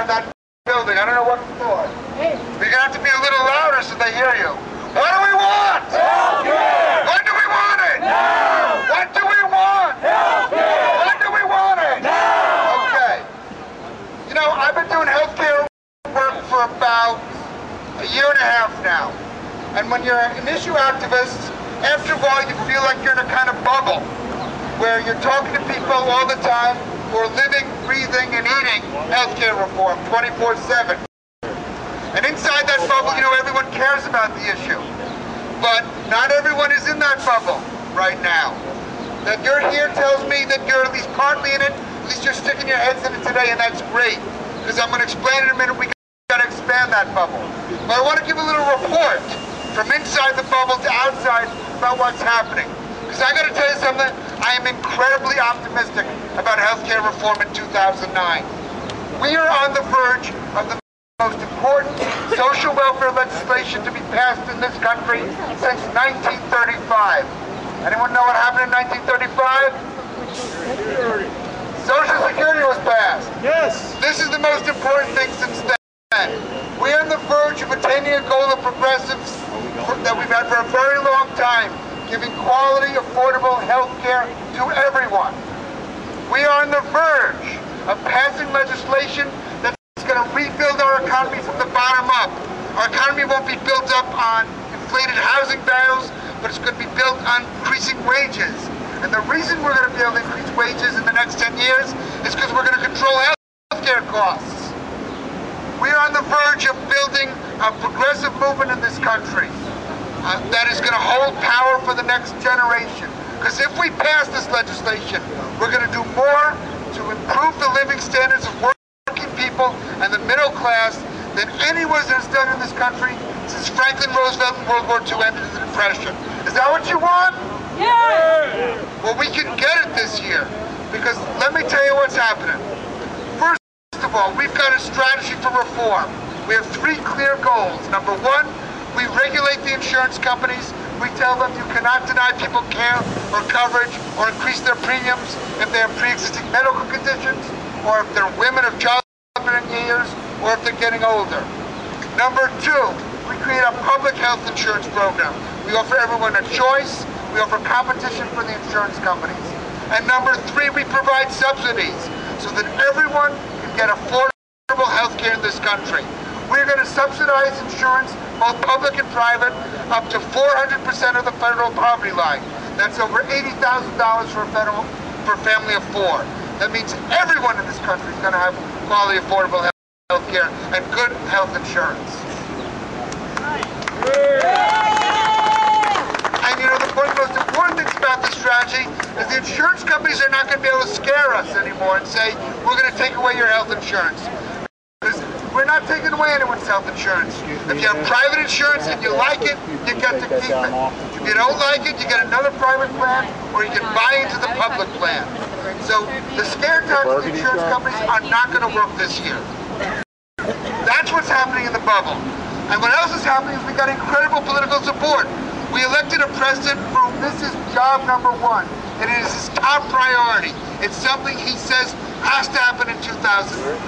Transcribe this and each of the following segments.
in that building. I don't know what floor. You're going to have to be a little louder so they hear you. What do we want? Healthcare! When do we want it? Now! What do we want? Healthcare! When do we want it? Now! Okay. You know, I've been doing healthcare work for about a year and a half now. And when you're an issue activist, after a while you feel like you're in a kind of bubble where you're talking to people all the time who are living, breathing, and eating healthcare reform 24/7. And inside that bubble, you know, everyone cares about the issue. But not everyone is in that bubble right now. That you're here tells me that you're at least partly in it, at least you're sticking your heads in it today, and that's great. Because I'm going to explain in a minute, we got to expand that bubble. But I want to give a little report from inside the bubble to outside about what's happening. Because I got to tell you something, I am incredibly optimistic about healthcare reform in 2009. We are on the verge of the most important social welfare legislation to be passed in this country since 1935. Anyone know what happened in 1935? Social Security was passed. Yes. This is the most important thing since then. We are on the verge of attaining a goal of progressives that we've had for a very long time, giving quality, affordable health care to everyone. We are on the verge of passing legislation that's going to rebuild our economy from the bottom up. Our economy won't be built up on inflated housing values, but it's going to be built on increasing wages. And the reason we're going to be able to increase wages in the next 10 years is because we're going to control health care costs. We are on the verge of building a progressive movement in this country that is going to hold power for the next generation. Because if we pass this legislation, we're going to do more to improve the living standards of working people and the middle class than anyone has done in this country since Franklin Roosevelt in World War II ended the Depression. Is that what you want? Yeah! Well, we can get it this year, because let me tell you what's happening. First of all, we've got a strategy for reform. We have 3 clear goals. Number 1, we regulate the insurance companies. We tell them you cannot deny people care or coverage or increase their premiums if they have pre-existing medical conditions, or if they're women of childbearing years, or if they're getting older. Number 2, we create a public health insurance program. We offer everyone a choice. We offer competition for the insurance companies. And number 3, we provide subsidies so that everyone can get affordable health care in this country. We're going to subsidize insurance, both public and private, up to 400% of the federal poverty line. That's over $80,000 for a family of 4. That means everyone in this country is going to have quality, affordable health care and good health insurance. And you know, the most important things about this strategy is the insurance companies are not going to be able to scare us anymore and say, we're going to take away your health insurance. Because we're not taking away anyone's health insurance. If you have private insurance and you like it, you get to keep it. If you don't like it, you get another private plan, or you can buy into the public plan. So the scare tactics of the insurance companies are not going to work this year. That's what's happening in the bubble. And what else is happening is we got incredible political support. We elected a president who this is job number 1. And it is his top priority. It's something he says has to happen in 2009.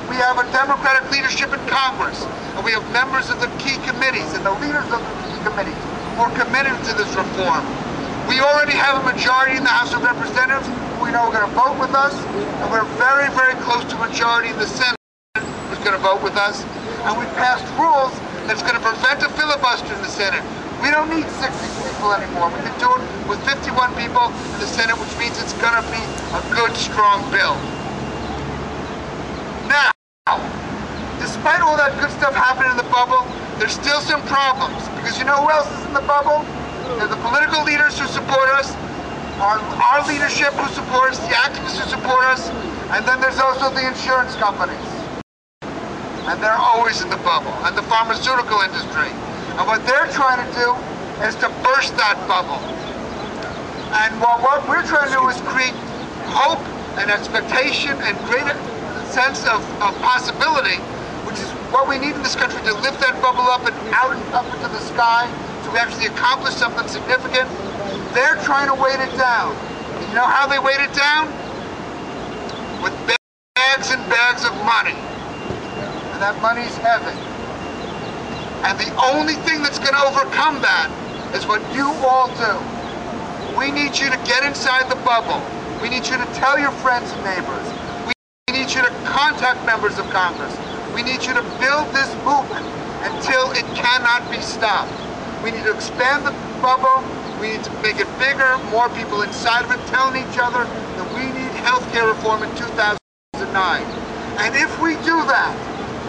We have a Democratic leadership in Congress, and we have members of the key committees and the leaders of the key committees who are committed to this reform. We already have a majority in the House of Representatives who we know are going to vote with us, and we're very, very close to a majority in the Senate who's going to vote with us. And we've passed rules that's going to prevent a filibuster in the Senate. We don't need 60 people anymore. We can do it with 51 people in the Senate, which means it's going to be a good, strong bill. Now, despite all that good stuff happening in the bubble, there's still some problems. Because you know who else is in the bubble? They're the political leaders who support us, our leadership who support us, the activists who support us, and then there's also the insurance companies. And they're always in the bubble, and the pharmaceutical industry. And what they're trying to do is to burst that bubble. And what we're trying to do is create hope and expectation and greater sense of possibility, which is what we need in this country to lift that bubble up and out and up into the sky so we actually accomplish something significant. They're trying to weight it down. And you know how they weight it down? With bags and bags of money. And that money's heaven. And the only thing that's going to overcome that is what you all do. We need you to get inside the bubble. We need you to tell your friends and neighbors. We need you to contact members of Congress. We need you to build this movement until it cannot be stopped. We need to expand the bubble. We need to make it bigger, more people inside of it telling each other that we need health care reform in 2009. And if we do that,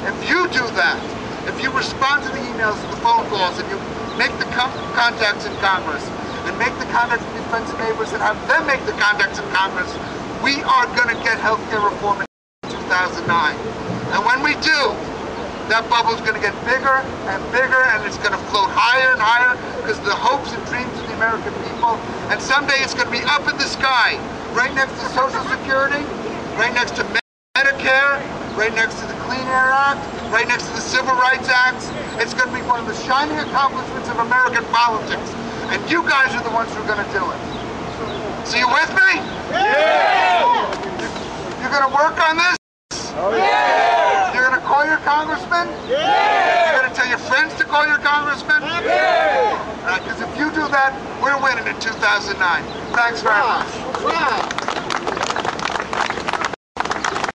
if you do that, if you respond to the emails and the phone calls and you make the contacts in Congress and make the contacts with your friends and neighbors and have them make the contacts in Congress, we are going to get health care reform in 2009. And when we do, that bubble is going to get bigger and bigger, and it's going to float higher and higher because of the hopes and dreams of the American people. And someday it's going to be up in the sky, right next to Social Security, right next to Medicare, right next to the Clean Air Act, right next to the Civil Rights Acts. It's going to be one of the shining accomplishments of American politics. And you guys are the ones who are going to do it. So you with me? Yeah! You're going to work on this? Oh, yeah! You're going to call your congressman? Yeah! You're going to tell your friends to call your congressman? Yeah! Because if you do that, we're winning in 2009. Thanks very much.